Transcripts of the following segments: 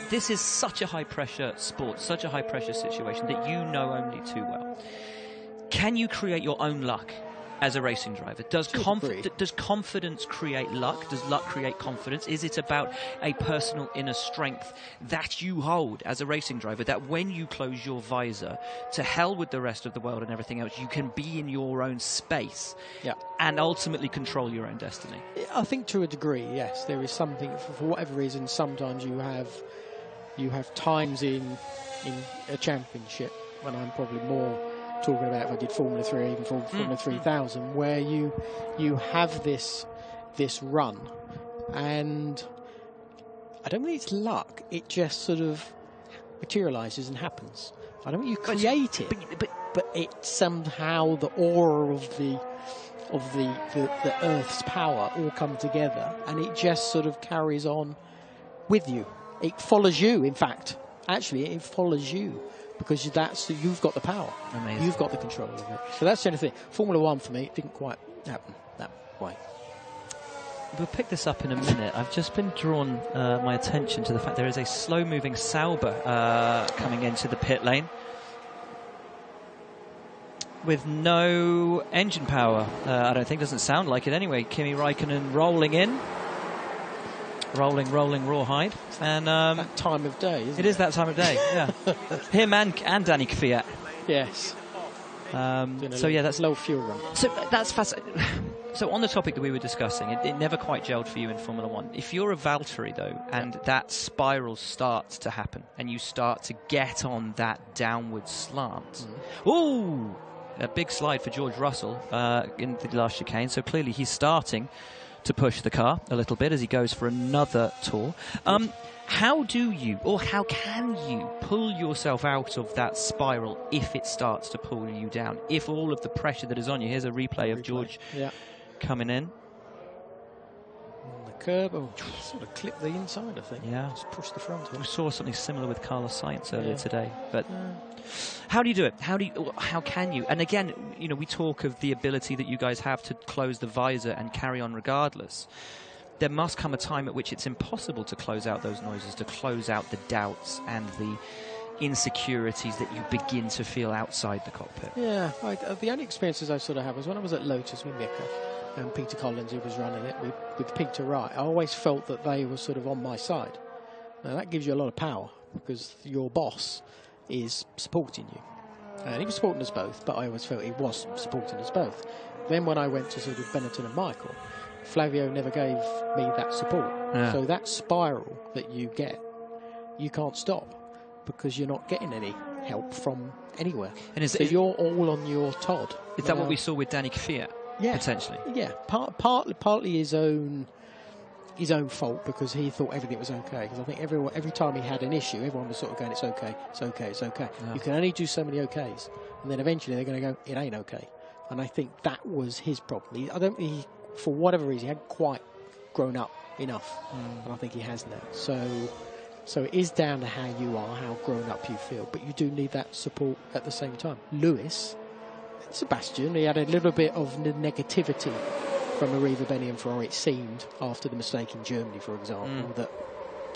this is such a high-pressure sport, such a high-pressure situation that you know only too well. Can you create your own luck as a racing driver? Does confidence create luck? Does luck create confidence? Is it about a personal inner strength that you hold as a racing driver, that when you close your visor, to hell with the rest of the world and everything else, you can be in your own space and ultimately control your own destiny? I think to a degree, yes. There is something, for whatever reason, sometimes you have times in a championship, when I'm probably more talking about if I did Formula 3 or even Formula 3000, where you have this run, and I don't think it's luck, it just sort of materialises and happens. I don't think you create it, but it's somehow the aura of the Earth's power all come together, and it just sort of carries on with you. It follows you, in fact. Actually, it follows you, because you've got the power. Amazing. You've got the control of it. So that's the only thing. Formula 1 for me, it didn't quite happen that way. We'll pick this up in a minute. I've just been drawn my attention to the fact there is a slow-moving Sauber coming into the pit lane with no engine power. I don't think, doesn't sound like it anyway. Kimi Raikkonen rolling in. Rolling rawhide. And that time of day, isn't it? It is that time of day, yeah. Him and Danny Kvyat. Yes. So yeah, that's low fuel run. So that's fascinating. So on the topic that we were discussing, it never quite gelled for you in Formula 1. If you're a Valtteri, though, and that spiral starts to happen, and you start to get on that downward slant, ooh, a big slide for George Russell in the last chicane. So clearly he's starting to push the car a little bit as he goes for another tour. How do you, or how can you, pull yourself out of that spiral if it starts to pull you down? If all of the pressure that is on you, here's a replay of George coming in. On the curb, sort of clip the inside, I think. Yeah. Just push the front. We saw something similar with Carlos Sainz earlier today. But how do you do it? How can you? And again, you know, we talk of the ability that you guys have to close the visor and carry on regardless. There must come a time at which it's impossible to close out those noises, to close out the doubts and the insecurities that you begin to feel outside the cockpit. Yeah, the only experiences I sort of had was when I was at Lotus with Mika and Peter Collins, who was running it with Peter Wright. I always felt that they were sort of on my side. Now that gives you a lot of power, because your boss is supporting you. And he was supporting us both, but I always felt he was supporting us both. Then when I went to sort of Benetton and Michael, Flavio never gave me that support. So that spiral that you get, you can't stop, because you're not getting any help from anywhere. And so you're all on your Todd. Is that what we saw with Danny Kvyat? Yeah, potentially. Yeah, partly his own fault, because he thought everything was okay. Because I think every time he had an issue, everyone was sort of going, "It's okay, it's okay, it's okay." Yeah. You can only do so many okays, and then eventually they're going to go, "It ain't okay." And I think that was his problem. I don't think he, for whatever reason, he hadn't quite grown up enough, and I think he has now. So it is down to how you are, how grown up you feel, but you do need that support at the same time. Lewis. Sebastian, he had a little bit of negativity from Arriva Bene and Ferrari, it seemed, after the mistake in Germany, for example.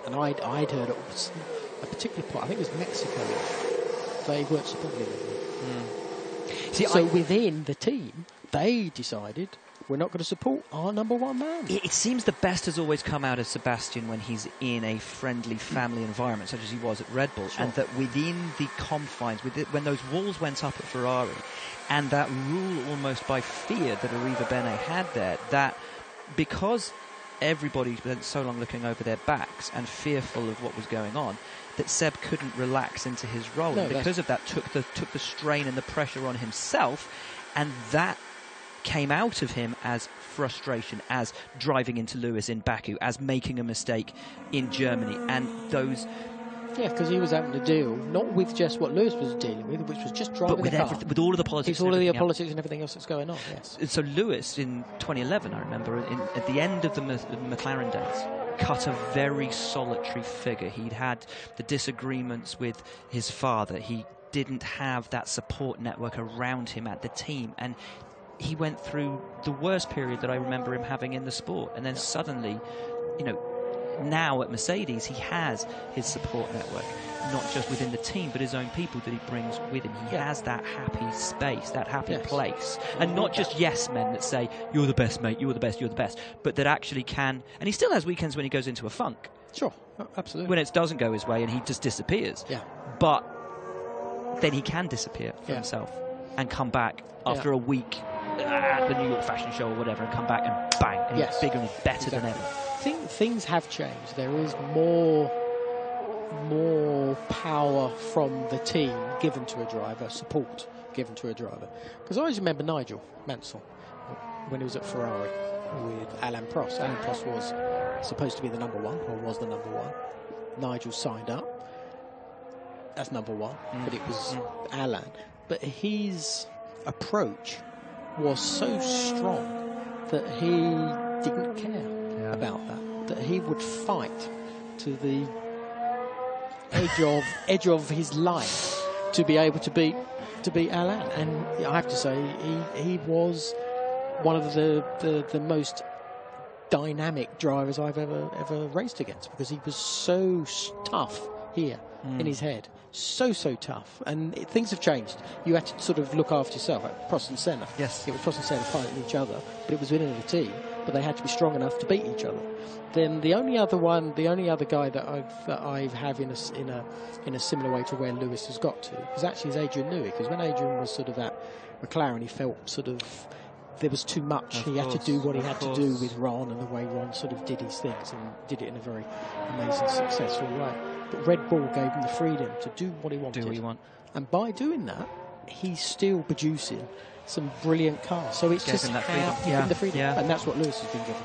And I'd heard it was a particular point, I think it was Mexico, they weren't supporting him. So within the team, they decided, we're not going to support our number one man. It seems the best has always come out of Sebastian when he's in a friendly family environment, such as he was at Red Bull, and that within the confines, when those walls went up at Ferrari, and that rule almost by fear that Arriva Bene had there, that because everybody spent so long looking over their backs and fearful of what was going on, that Seb couldn't relax into his role. And because of that, took the strain and the pressure on himself, and that came out of him as frustration, as driving into Lewis in Baku, as making a mistake in Germany, and those... Yeah, because he was having to deal, not with just what Lewis was dealing with, which was just driving the car. With all of the politics. It's all of the politics and everything else that's going on, yes. So Lewis, in 2011, I remember, at the end of the McLaren days, cut a very solitary figure. He'd had the disagreements with his father. He didn't have that support network around him at the team, and he went through the worst period that I remember him having in the sport. And then suddenly, you know, now at Mercedes, he has his support network, not just within the team, but his own people that he brings with him. He has that happy space, that happy place. And not just yes men that say, you're the best, mate, you're the best, you're the best, but that actually can. And he still has weekends when he goes into a funk. Sure, absolutely. When it doesn't go his way and he just disappears. Yeah. But then he can disappear for himself and come back after a week at the New York Fashion Show or whatever, and come back and bang, and he's bigger and better than ever. Things have changed. There is more power from the team given to a driver, support given to a driver. Because I always remember Nigel Mansell when he was at Ferrari with Alain Prost. Alain Prost was supposed to be the number one, or was the number one. Nigel signed up as number one, but it was Alain. But his approach was so strong that he didn't care about that he would fight to the edge of his life to be able to beat Alain. And I have to say, he was one of the most dynamic drivers I've ever raced against, because he was so tough here in his head, so tough. And things have changed. You had to sort of look after yourself. Like Prost and Senna, it was Prost and Senna fighting each other, but it was within the team. But they had to be strong enough to beat each other. Then the only other guy that I have in a similar way to where Lewis has got to is actually Adrian Newey. Because when Adrian was sort of at McLaren, he felt sort of there was too much. He had to do what he had to do with Ron, and the way Ron sort of did his things, and did it in a very amazing, successful way. But Red Bull gave him the freedom to do what he wanted. Do what you want. And by doing that, he's still producing some brilliant cars. So it's just the freedom. And that's what Lewis has been given.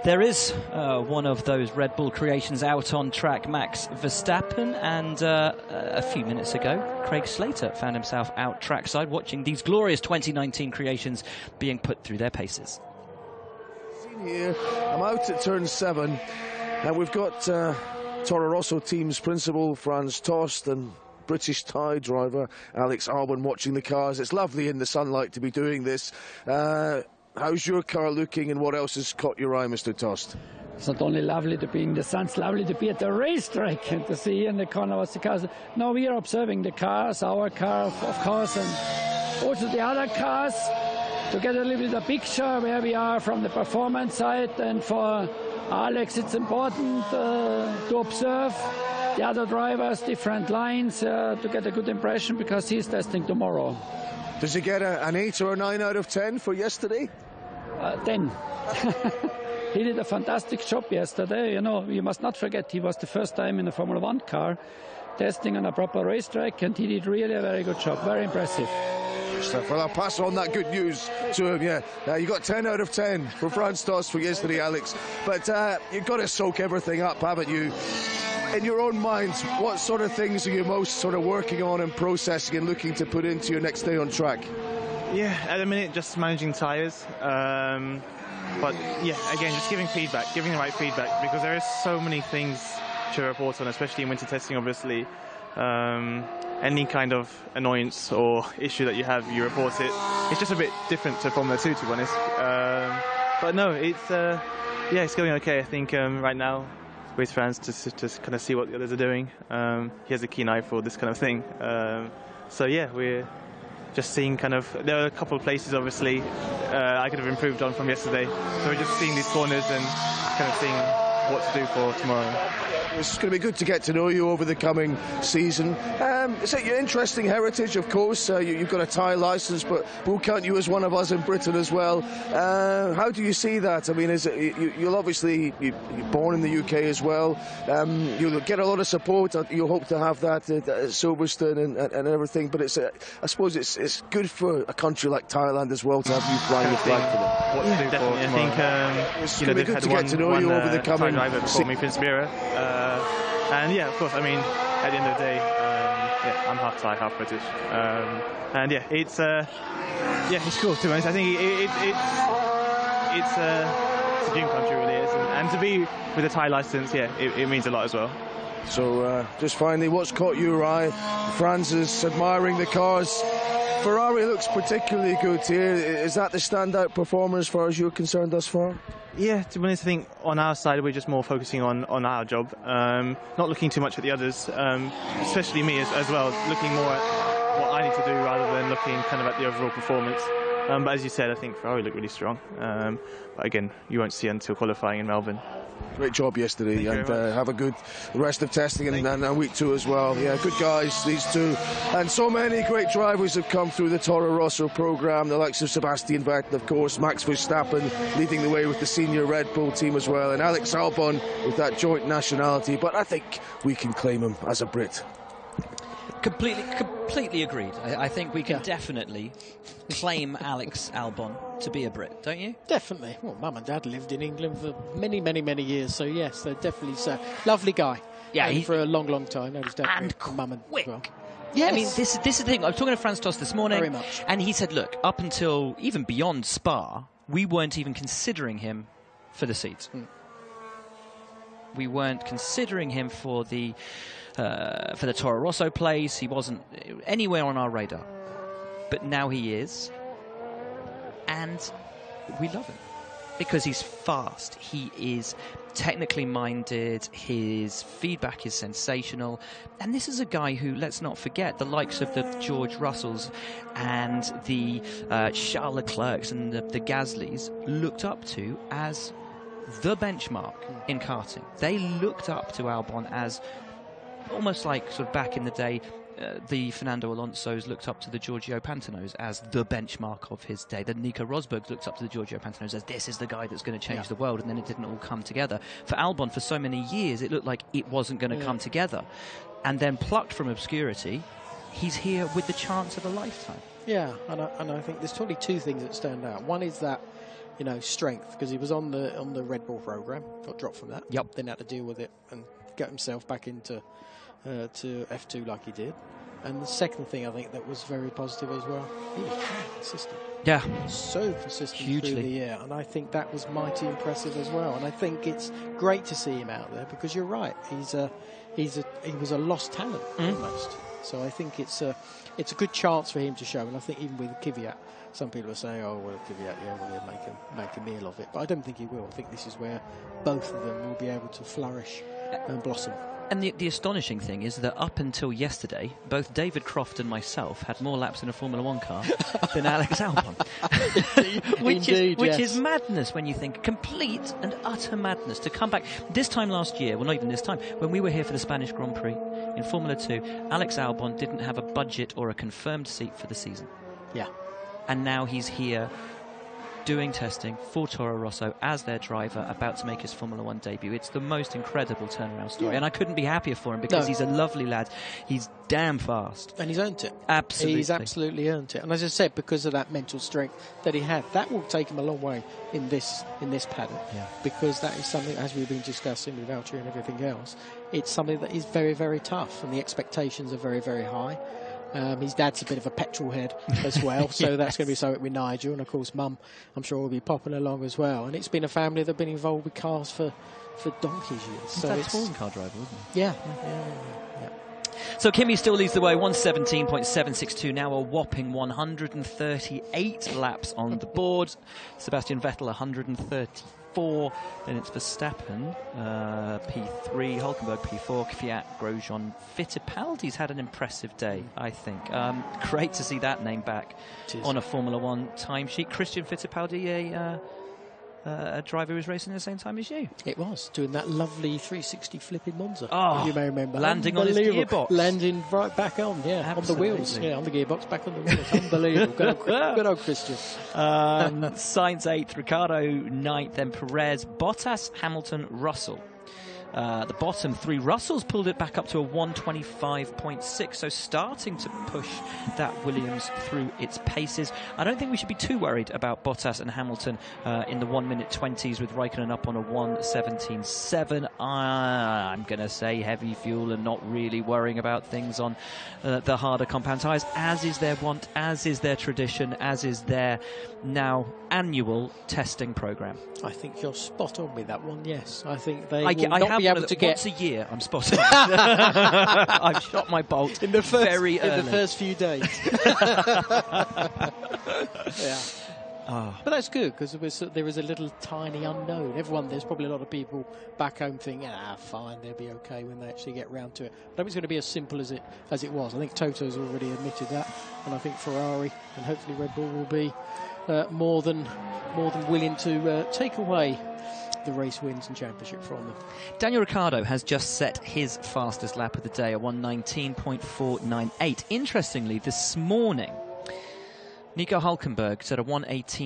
There is one of those Red Bull creations out on track, Max Verstappen, and a few minutes ago, Craig Slater found himself out trackside watching these glorious 2019 creations being put through their paces. Here, I'm out at turn 7, and we've got Toro Rosso team's principal, Franz Tost, and British Thai driver Alex Albon watching the cars. It's lovely in the sunlight to be doing this. How's your car looking, and what else has caught your eye, Mr. Tost? It's not only lovely to be in the sun, it's lovely to be at the racetrack and to see in the corner what's the cars. No, we are observing the cars, our car, of course, and also the other cars, to get a little bit of a picture where we are from the performance side. And for Alex, it's important to observe the other drivers, different lines, to get a good impression, because he's testing tomorrow. Does he get an 8 or a 9 out of 10 for yesterday? 10. He did a fantastic job yesterday. You know, you must not forget, he was the first time in a Formula 1 car testing on a proper racetrack, and he did really a very good job. Very impressive. Well, I'll pass on that good news to him, you got 10 out of 10 for Franz Tost for yesterday, Alex. But you've got to soak everything up, haven't you? In your own minds, what sort of things are you most sort of working on and processing and looking to put into your next day on track? Yeah, at the minute, just managing tyres. But yeah, again, just giving the right feedback, because there is so many things to report on, especially in winter testing, obviously. Any kind of annoyance or issue that you have, you report it. It's just a bit different to Formula 2, to be honest. But no, it's going okay. I think right now, with Franz, to kind of see what the others are doing. He has a keen eye for this kind of thing. So yeah, we're just seeing kind of, there are a couple of places obviously I could have improved on from yesterday. So we're just seeing these corners and kind of seeing what to do for tomorrow. It's going to be good to get to know you over the coming season. It's your interesting heritage, of course. You've got a Thai license, but we'll count you as one of us in Britain as well. How do you see that? I mean, you'll obviously, you're born in the UK as well. You'll get a lot of support. You hope to have that at Silverstone and everything. But I suppose it's good for a country like Thailand as well to have you flying the flag for them. What to do for tomorrow. I think it's going to be good to get to know you over the coming driver before me, Prince Mira. And yeah, of course, I mean, at the end of the day, I'm half Thai, half British. And yeah, it's cool, to be honest. I think it's a dream country, really is. And to be with a Thai license, it means a lot as well. So just finally, what's caught your eye? Franz is admiring the cars. Ferrari looks particularly good here. Is that the standout performer as far as you're concerned thus far? Yeah, to be honest, I think on our side we're just more focusing on our job, not looking too much at the others, especially me as well, looking more at what I need to do rather than looking kind of at the overall performance. But as you said, I think Ferrari looked really strong. But again, you won't see until qualifying in Melbourne. Great job yesterday, and have a good rest of testing and week 2 as well. Yeah, good guys, these two. And so many great drivers have come through the Toro Rosso programme, the likes of Sebastian Vettel, of course, Max Verstappen leading the way with the senior Red Bull team as well, and Alex Albon with that joint nationality. But I think we can claim him as a Brit. Completely agreed. I think we can definitely claim Alex Albon to be a Brit, don't you? Definitely. Well, Mum and Dad lived in England for many, many, many years, so yes, they're definitely so. Lovely guy. Yeah, for a long, long time. His dad and Mum and quick. Well. Yes. I mean, this is the thing. I was talking to Franz Tost this morning, Very much. And he said, look, up until even beyond Spa, we weren't even considering him for the seats. We weren't considering him for the Toro Rosso place. He wasn't anywhere on our radar. But now he is. And we love him. Because he's fast. He is technically minded. His feedback is sensational. And this is a guy who, let's not forget, the likes of the George Russells and the Charles Leclercs and the Gaslys looked up to as the benchmark in karting. They looked up to Albon as almost like sort of back in the day, the Fernando Alonso's looked up to the Giorgio Pantanos as the benchmark of his day. The Nico Rosbergs looked up to the Giorgio Pantanos as this is the guy that's going to change the world, and then it didn't all come together. For Albon, for so many years, it looked like it wasn't going to come together. And then plucked from obscurity, he's here with the chance of a lifetime. Yeah, and I think there's probably two things that stand out. One is that, strength, because he was on the Red Bull program, got dropped from that. Yep. Then had to deal with it and get himself back into to F2 like he did. And the second thing I think that was very positive as well, he was very consistent. Yeah. So consistent Hugely. through the year. And I think that was mighty impressive as well. And I think it's great to see him out there because you're right. He was a lost talent almost. So I think it's a good chance for him to show. And I think even with Kvyat, some people are saying, oh, well, Kvyat, he'll make a meal of it. But I don't think he will. I think this is where both of them will be able to flourish and blossom. And the astonishing thing is that up until yesterday, both David Croft and myself had more laps in a Formula One car than Alex Albon. which is madness when you think. Complete and utter madness to come back. This time last year, well, not even this time, when we were here for the Spanish Grand Prix in Formula 2, Alex Albon didn't have a budget or a confirmed seat for the season. Yeah. And now he's here doing testing for Toro Rosso as their driver, about to make his Formula One debut. It's the most incredible turnaround story, and I couldn't be happier for him because he's a lovely lad. He's damn fast. And he's earned it. Absolutely. He's absolutely earned it. And as I said, because of that mental strength that he had, that will take him a long way in this paddock. Yeah. Because that is something, as we've been discussing with Valtteri and everything else, it's something that is very, very tough, and the expectations are very, very high. His dad's a bit of a petrol head as well, so that's going to be something with Nigel, and of course Mum, I'm sure, will be popping along as well. And it's been a family that have been involved with cars for donkey's years. So it's a touring car driver, isn't it? Yeah. So Kimi still leads the way, 117.762 now, a whopping 138 laps on the board. Sebastian Vettel 134. Then it's Verstappen, P3, Hülkenberg P4, Kvyat, Grosjean, Fittipaldi's had an impressive day, I think. Great to see that name back on a Formula One timesheet. Christian Fittipaldi, a driver who was racing at the same time as you. It was, doing that lovely 360 flip in Monza. Oh, you may remember. Landing on his gearbox. Landing right back on, on the wheels. Yeah, on the gearbox, back on the wheels. Unbelievable. Good old Christian. Sainz 8th, Ricciardo 9th, then Perez, Bottas, Hamilton, Russell. The bottom three, Russell's pulled it back up to a 125.6, so starting to push that Williams through its paces. I don't think we should be too worried about Bottas and Hamilton in the 1 minute 20s with Raikkonen up on a 1:17.7. I'm going to say heavy fuel and not really worrying about things on the harder compound tyres, as is their want, as is their tradition, as is their now annual testing programme. I think you're spot on with that one, yes. I think they have be able to get once a year. I'm spotting. I've shot my bolt in the first few days. Yeah. Oh. But that's good because there is a little tiny unknown. There's probably a lot of people back home thinking, fine, they'll be okay when they actually get round to it. I don't think it's going to be as simple as it was. I think Toto's already admitted that, and I think Ferrari and hopefully Red Bull will be more than willing to take away the race wins and championship from them. Daniel Ricciardo has just set his fastest lap of the day, a 1:19.498. Interestingly, this morning, Nico Hülkenberg set a 1:18.